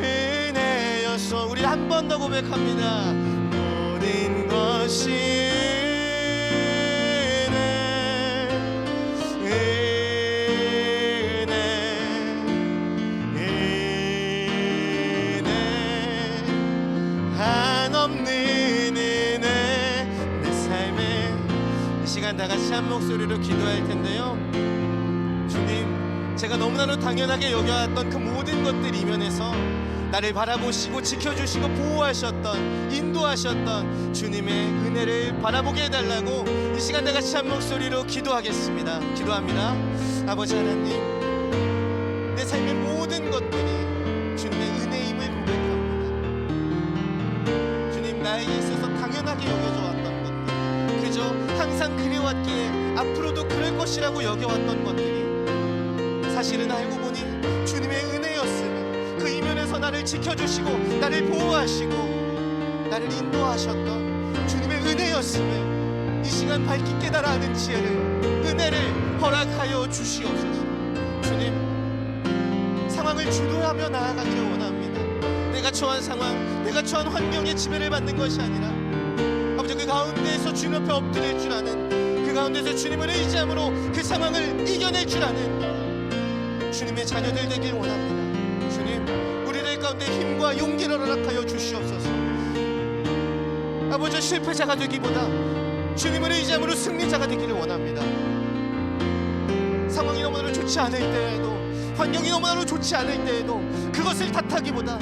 은혜였소. 우리 한 번 더 고백합니다. 모든 것이 다 같이 한 목소리로 기도할 텐데요. 주님, 제가 너무나도 당연하게 여겨왔던 그 모든 것들 이면에서 나를 바라보시고 지켜주시고 보호하셨던 인도하셨던 주님의 은혜를 바라보게 해달라고 이 시간 다 같이 한 목소리로 기도하겠습니다. 기도합니다. 아버지 하나님, 내 삶의 모든 것들이 주님의 은혜임을 고백합니다. 주님, 나에게 있어서 당연하게 여겨져 왔던 그저 항상 그래왔기에 앞으로도 그럴 것이라고 여겨왔던 것들이 사실은 알고 보니 주님의 은혜였음을, 그 이면에서 나를 지켜주시고 나를 보호하시고 나를 인도하셨던 주님의 은혜였음을 이 시간 밝히 깨달아 아는 지혜를, 은혜를 허락하여 주시옵소서. 주님, 상황을 주도하며 나아가기를 원합니다. 내가 처한 상황, 내가 처한 환경에 지배를 받는 것이 아니라 아버지, 그 가운데에서 주님 앞에 엎드릴 줄 아는, 그 가운데서 주님을 의지함으로 그 상황을 이겨낼 줄 아는 주님의 자녀들 되길 원합니다. 주님, 우리들 가운데 힘과 용기를 허락하여 주시옵소서. 아버지, 실패자가 되기보다 주님을 의지함으로 승리자가 되기를 원합니다. 상황이 너무나도 좋지 않을 때에도, 환경이 너무나도 좋지 않을 때에도 그것을 탓하기보다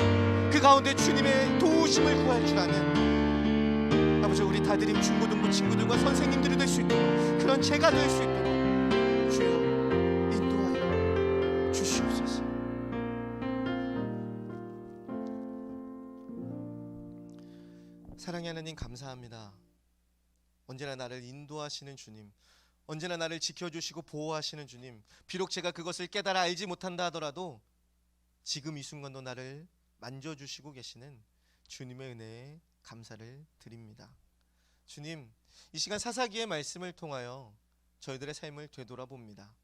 그 가운데 주님의 도우심을 구할 줄 아는 아버지, 우리 다드림 중고등부 친구들과 선생님들이 될 수 있도록, 그런 제가 될 수 있도록 주여 인도하여 주시옵소서. 사랑의 하나님, 감사합니다. 언제나 나를 인도하시는 주님, 언제나 나를 지켜주시고 보호하시는 주님, 비록 제가 그것을 깨달아 알지 못한다 하더라도 지금 이 순간도 나를 만져주시고 계시는 주님의 은혜에 감사를 드립니다. 주님, 이 시간 사사기의 말씀을 통하여 저희들의 삶을 되돌아봅니다.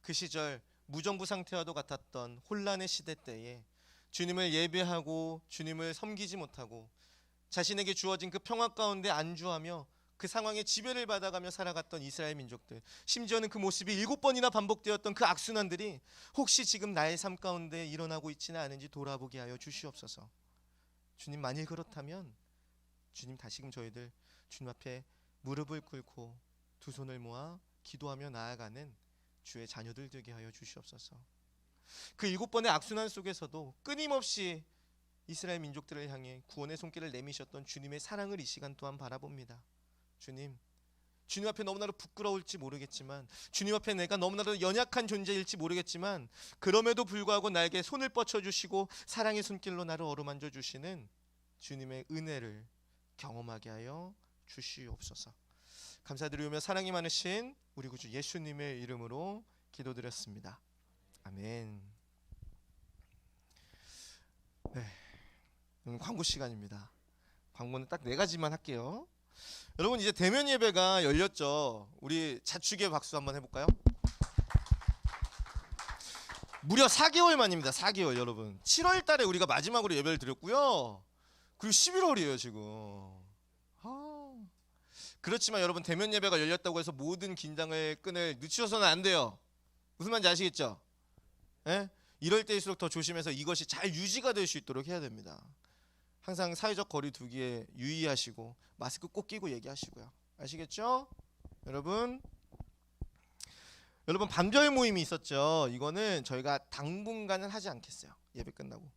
그 시절 무정부 상태와도 같았던 혼란의 시대 때에 주님을 예배하고 주님을 섬기지 못하고 자신에게 주어진 그 평화 가운데 안주하며 그 상황에 지배를 받아가며 살아갔던 이스라엘 민족들, 심지어는 그 모습이 7번이나 반복되었던 그 악순환들이 혹시 지금 나의 삶 가운데 일어나고 있지는 않은지 돌아보게 하여 주시옵소서. 주님, 만일 그렇다면 주님 다시금 저희들 주님 앞에 무릎을 꿇고 두 손을 모아 기도하며 나아가는 주의 자녀들 되게 하여 주시옵소서. 그 7번의 악순환 속에서도 끊임없이 이스라엘 민족들을 향해 구원의 손길을 내미셨던 주님의 사랑을 이 시간 또한 바라봅니다. 주님 앞에 너무나도 부끄러울지 모르겠지만, 주님 앞에 내가 너무나도 연약한 존재일지 모르겠지만, 그럼에도 불구하고 나에게 손을 뻗쳐주시고 사랑의 손길로 나를 어루만져 주시는 주님의 은혜를 경험하게 하여 주시옵소서. 감사드리며 사랑이 많으신 우리 구주 예수님의 이름으로 기도드렸습니다. 아멘. 네, 광고 시간입니다. 광고는 딱 4가지만 할게요. 여러분, 이제 대면 예배가 열렸죠. 우리 자축의 박수 한번 해볼까요? 무려 4개월 만입니다. 4개월. 여러분, 7월 달에 우리가 마지막으로 예배를 드렸고요. 그리고 11월이에요 지금. 그렇지만 여러분, 대면 예배가 열렸다고 해서 모든 긴장을 끈을 늦추셔서는 안 돼요. 무슨 말인지 아시겠죠? 예? 이럴 때일수록 더 조심해서 이것이 잘 유지가 될 수 있도록 해야 됩니다. 항상 사회적 거리 두기에 유의하시고 마스크 꼭 끼고 얘기하시고요. 아시겠죠? 여러분 반별 모임이 있었죠. 이거는 저희가 당분간은 하지 않겠어요. 예배 끝나고.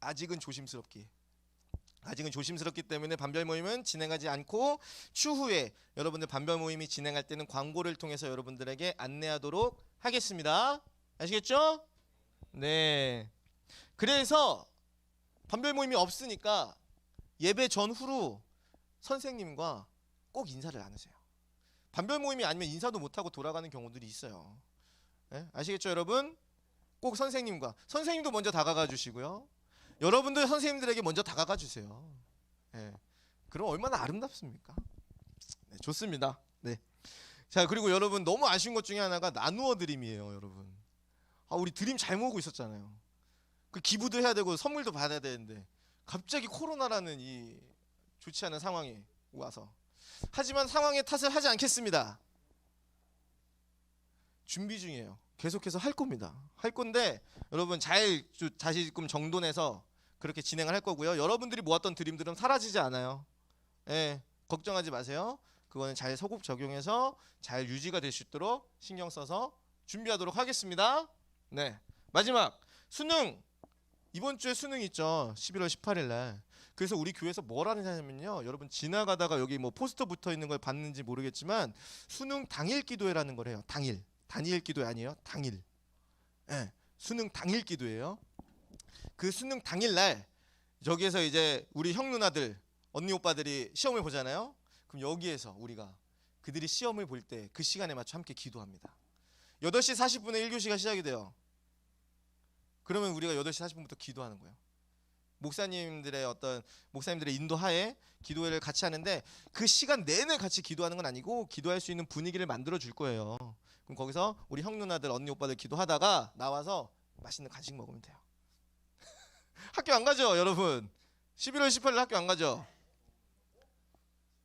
아직은 조심스럽기 때문에 반별 모임은 진행하지 않고, 추후에 여러분들 반별 모임이 진행할 때는 광고를 통해서 여러분들에게 안내하도록 하겠습니다. 아시겠죠? 네. 그래서 반별 모임이 없으니까 예배 전후로 선생님과 꼭 인사를 나누세요. 반별 모임이 아니면 인사도 못하고 돌아가는 경우들이 있어요. 네? 아시겠죠 여러분? 꼭 선생님도 먼저 다가가 주시고요. 여러분들 선생님들에게 먼저 다가가 주세요. 네. 그럼 얼마나 아름답습니까? 네, 좋습니다. 네. 자, 그리고 여러분, 너무 아쉬운 것 중에 하나가 나누어 드림이에요. 여러분, 우리 드림 잘 모으고 있었잖아요. 그 기부도 해야 되고 선물도 받아야 되는데 갑자기 코로나라는 이 좋지 않은 상황이 와서, 하지만 상황의 탓을 하지 않겠습니다. 준비 중이에요. 계속해서 할 겁니다. 할 건데 여러분 다시금 정돈해서 그렇게 진행을 할 거고요. 여러분들이 모았던 드림들은 사라지지 않아요. 예, 걱정하지 마세요. 그거는 잘 소급 적용해서 잘 유지가 될 수 있도록 신경 써서 준비하도록 하겠습니다. 네, 마지막 수능, 이번 주에 수능 있죠. 11월 18일 날. 그래서 우리 교회에서 뭘 하느냐면요, 여러분 지나가다가 여기 뭐 포스터 붙어 있는 걸 봤는지 모르겠지만 수능 당일 기도회라는 걸 해요. 단일 기도회 아니에요. 당일. 네, 수능 당일 기도예요. 그 수능 당일 날 저기에서 이제 우리 형 누나들, 언니 오빠들이 시험을 보잖아요. 그럼 여기에서 우리가 그들이 시험을 볼 때 그 시간에 맞춰 함께 기도합니다. 8시 40분에 1교시가 시작이 돼요. 그러면 우리가 8시 40분부터 기도하는 거예요. 목사님들의 인도하에 기도회를 같이 하는데, 그 시간 내내 같이 기도하는 건 아니고 기도할 수 있는 분위기를 만들어 줄 거예요. 그럼 거기서 우리 형 누나들, 언니 오빠들 기도하다가 나와서 맛있는 간식 먹으면 돼요. 학교 안 가죠 여러분? 11월 18일 학교 안 가죠?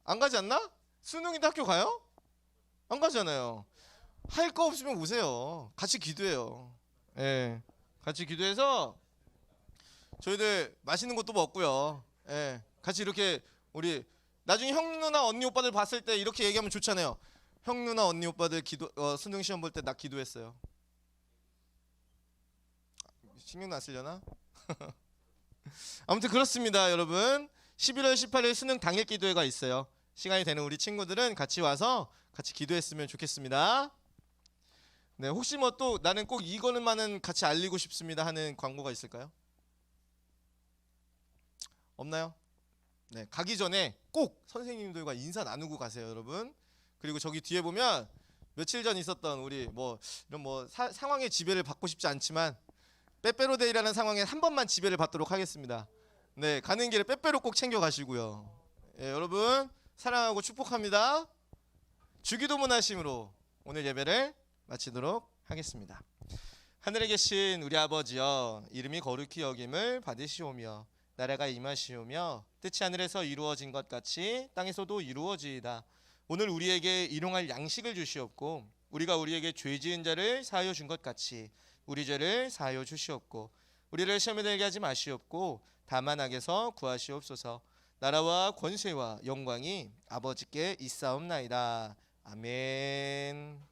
안 가지 않나? 수능인데 학교 가요? 안 가잖아요. 할 거 없으면 오세요. 같이 기도해요. 예, 같이 기도해서 저희들 맛있는 것도 먹고요. 예, 같이 이렇게 우리 나중에 형 누나 언니 오빠들 봤을 때 이렇게 얘기하면 좋잖아요. 형 누나 언니 오빠들 수능 시험 볼 때 나 기도했어요. 신경 안 쓰려나? 아무튼 그렇습니다 여러분. 11월 18일 수능 당일 기도회가 있어요. 시간이 되는 우리 친구들은 같이 와서 같이 기도했으면 좋겠습니다. 네, 혹시 뭐 또 나는 꼭 이거는만은 같이 알리고 싶습니다 하는 광고가 있을까요? 없나요? 네, 가기 전에 꼭 선생님들과 인사 나누고 가세요 여러분. 그리고 저기 뒤에 보면 며칠 전 있었던 우리 이런 상황의 지배를 받고 싶지 않지만 빼빼로데이라는 상황에 한 번만 지배를 받도록 하겠습니다. 네, 가는 길에 빼빼로 꼭 챙겨 가시고요. 예, 여러분 사랑하고 축복합니다. 주기도문 하심으로 오늘 예배를 마치도록 하겠습니다. 하늘에 계신 우리 아버지여, 이름이 거룩히 여김을 받으시오며 나라가 임하시오며 뜻이 하늘에서 이루어진 것 같이 땅에서도 이루어지이다. 오늘 우리에게 일용할 양식을 주시옵고 우리가 우리에게 죄 지은 자를 사하여 준 것 같이 우리 죄를 사하여 주시옵고 우리를 시험에 들게 하지 마시옵고 다만 악에서 구하시옵소서. 나라와 권세와 영광이 아버지께 있사옵나이다. 아멘.